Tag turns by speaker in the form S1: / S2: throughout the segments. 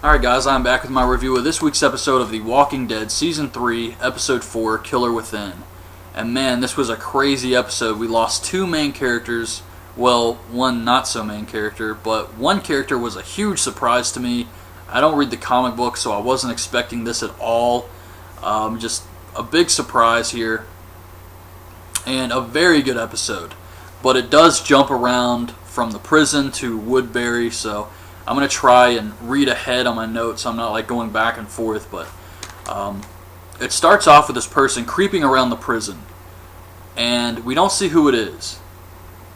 S1: Alright guys, I'm back with my review of this week's episode of The Walking Dead Season 3, Episode 4, Killer Within. And man, this was a crazy episode. We lost two main characters, well, one not so main character, but one character was a huge surprise to me. I don't read the comic book, so I wasn't expecting this at all. Just a big surprise here. And a very good episode. But it does jump around from the prison to Woodbury, so I'm going to try and read ahead on my notes so I'm not like going back and forth, but it starts off with this person creeping around the prison, and we don't see who it is,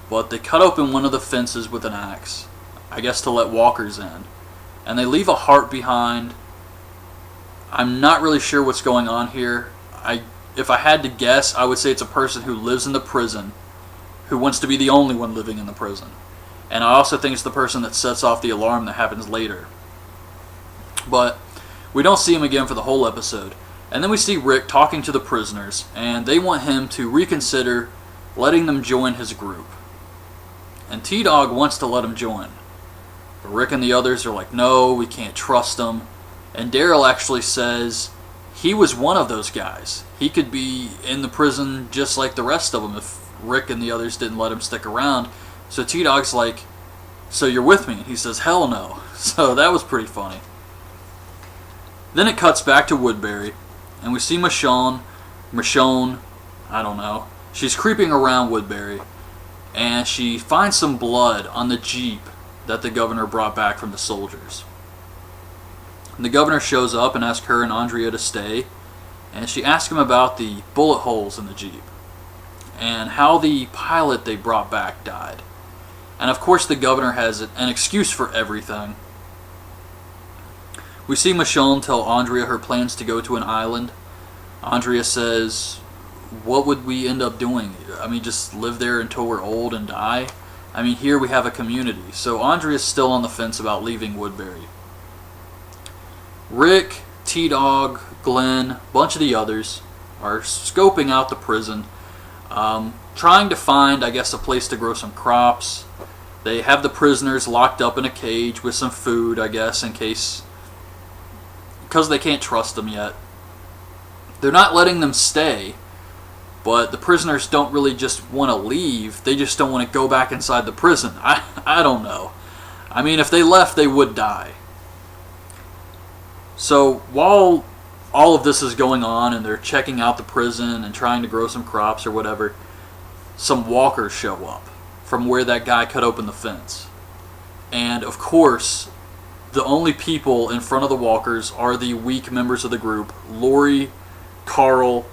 S1: but they cut open one of the fences with an axe, I guess to let walkers in, and they leave a heart behind. I'm not really sure what's going on here. If I had to guess, I would say it's a person who lives in the prison who wants to be the only one living in the prison. And I also think it's the person that sets off the alarm that happens later. But we don't see him again for the whole episode. And then we see Rick talking to the prisoners, and they want him to reconsider letting them join his group. And T-Dog wants to let him join. But Rick and the others are like, no, we can't trust him. And Daryl actually says he was one of those guys. He could be in the prison just like the rest of them if Rick and the others didn't let him stick around. So T-Dog's like, so you're with me? And he says, hell no. So that was pretty funny. Then it cuts back to Woodbury, and we see Michonne, I don't know. She's creeping around Woodbury, and she finds some blood on the Jeep that the governor brought back from the soldiers. And the governor shows up and asks her and Andrea to stay, and she asks him about the bullet holes in the Jeep and how the pilot they brought back died. And of course the governor has an excuse for everything. We see Michonne tell Andrea her plans to go to an island. Andrea says, what would we end up doing? I mean, just live there until we're old and die? I mean, here we have a community. So Andrea's still on the fence about leaving Woodbury. Rick, T-Dog, Glenn, a bunch of the others are scoping out the prison, trying to find, I guess, a place to grow some crops. They have the prisoners locked up in a cage with some food, I guess, in case, because they can't trust them yet. They're not letting them stay, but the prisoners don't really just want to leave. They just don't want to go back inside the prison. I don't know. I mean, if they left, they would die. So while all of this is going on and they're checking out the prison and trying to grow some crops or whatever, some walkers show up from where that guy cut open the fence. And of course, the only people in front of the walkers are the weak members of the group. Lori, Carl,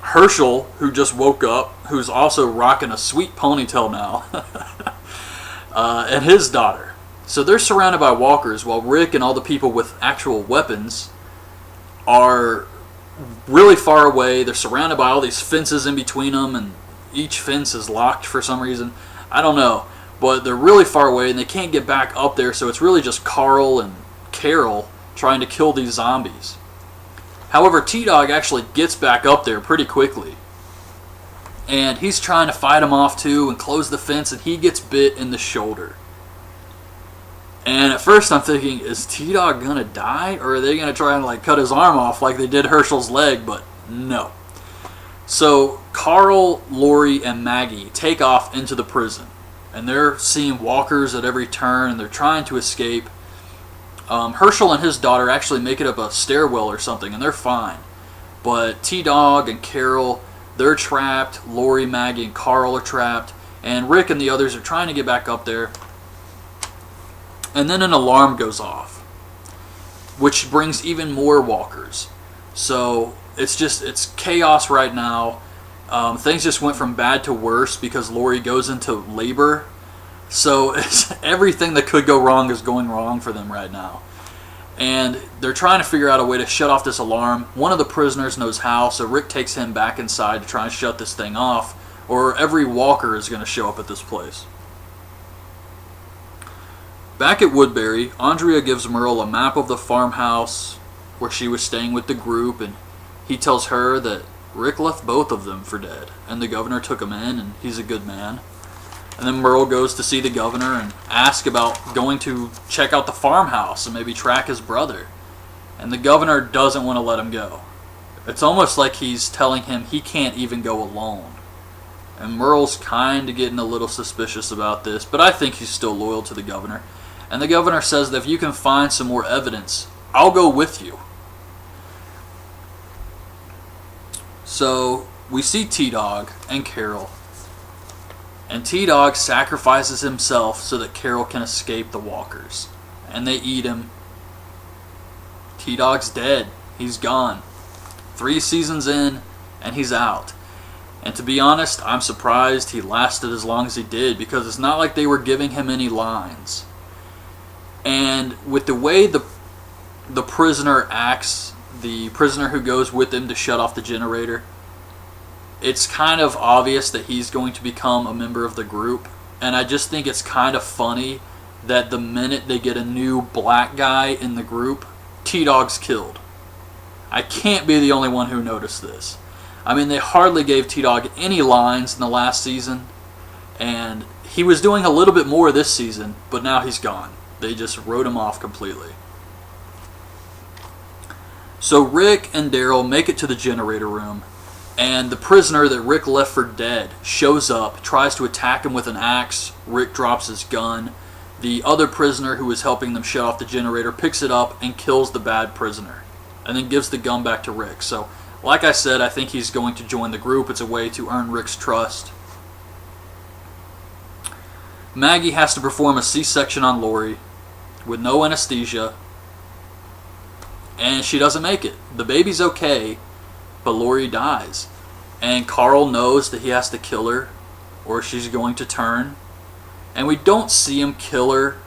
S1: Herschel, who just woke up, who's also rocking a sweet ponytail now, and his daughter. So they're surrounded by walkers while Rick and all the people with actual weapons are really far away. They're surrounded by all these fences in between them, and each fence is locked for some reason. I don't know, but they're really far away and they can't get back up there, so it's really just Carl and Carol trying to kill these zombies. However, T-Dog actually gets back up there pretty quickly, and he's trying to fight them off too and close the fence, and he gets bit in the shoulder. And at first I'm thinking, is T-Dog gonna die, or are they gonna try and like cut his arm off like they did Herschel's leg? But no. So Carl, Lori, and Maggie take off into the prison, and they're seeing walkers at every turn, and they're trying to escape. Herschel and his daughter actually make it up a stairwell or something, and they're fine. But T-Dog and Carol, they're trapped. Lori, Maggie, and Carl are trapped, and Rick and the others are trying to get back up there. And then an alarm goes off, which brings even more walkers. So it's chaos right now. Things just went from bad to worse because Lori goes into labor. So everything that could go wrong is going wrong for them right now. And they're trying to figure out a way to shut off this alarm. One of the prisoners knows how, so Rick takes him back inside to try and shut this thing off, or every walker is going to show up at this place. Back at Woodbury, Andrea gives Merle a map of the farmhouse where she was staying with the group, and he tells her that Rick left both of them for dead, and the governor took him in, and he's a good man. And then Merle goes to see the governor and asks about going to check out the farmhouse and maybe track his brother. And the governor doesn't want to let him go. It's almost like he's telling him he can't even go alone. And Merle's kind of getting a little suspicious about this, but I think he's still loyal to the governor. And the governor says that if you can find some more evidence, I'll go with you. So we see T-Dog and Carol. And T-Dog sacrifices himself so that Carol can escape the walkers. And they eat him. T-Dog's dead. He's gone. 3 seasons in, and he's out. And to be honest, I'm surprised he lasted as long as he did, because it's not like they were giving him any lines. And with the way the prisoner acts, the prisoner who goes with him to shut off the generator, it's kind of obvious that he's going to become a member of the group. And I just think it's kind of funny that the minute they get a new black guy in the group, T-Dog's killed. I can't be the only one who noticed this. I mean, they hardly gave T-Dog any lines in the last season, and he was doing a little bit more this season, but now he's gone. They just wrote him off completely. So Rick and Daryl make it to the generator room, and the prisoner that Rick left for dead shows up, tries to attack him with an axe. Rick drops his gun. The other prisoner who was helping them shut off the generator picks it up and kills the bad prisoner, and then gives the gun back to Rick. So, like I said, I think he's going to join the group. It's a way to earn Rick's trust. Maggie has to perform a C-section on Lori with no anesthesia, and she doesn't make it. The baby's okay, but Lori dies. And Carl knows that he has to kill her, or she's going to turn. And we don't see him kill her,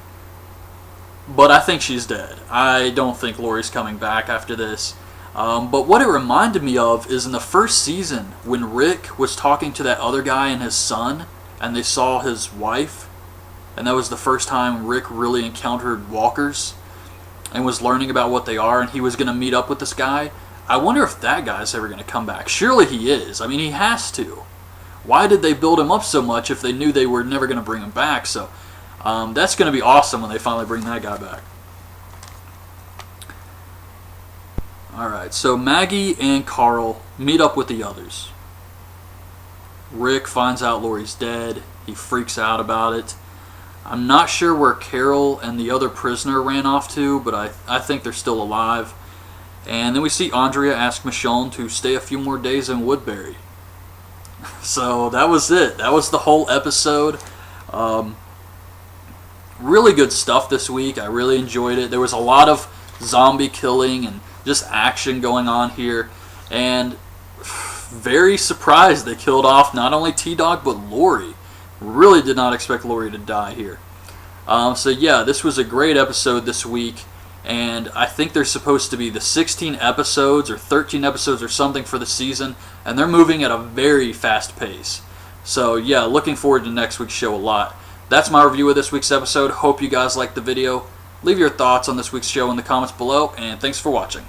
S1: but I think she's dead. I don't think Lori's coming back after this. But what it reminded me of is in the first season, when Rick was talking to that other guy and his son, and they saw his wife, and that was the first time Rick really encountered walkers and was learning about what they are, and he was going to meet up with this guy. I wonder if that guy's ever going to come back. Surely he is. I mean, he has to. Why did they build him up so much if they knew they were never going to bring him back? So that's going to be awesome when they finally bring that guy back. Alright, so Maggie and Carl meet up with the others. Rick finds out Lori's dead. He freaks out about it. I'm not sure where Carol and the other prisoner ran off to, but I think they're still alive. And then we see Andrea ask Michonne to stay a few more days in Woodbury. So that was it. That was the whole episode. Really good stuff this week. I really enjoyed it. There was a lot of zombie killing and just action going on here. And very surprised they killed off not only T-Dog but Lori. Really did not expect Lori to die here. So yeah, this was a great episode this week. And I think there's supposed to be the 16 episodes or 13 episodes or something for the season. And they're moving at a very fast pace. So yeah, looking forward to next week's show a lot. That's my review of this week's episode. Hope you guys liked the video. Leave your thoughts on this week's show in the comments below. And thanks for watching.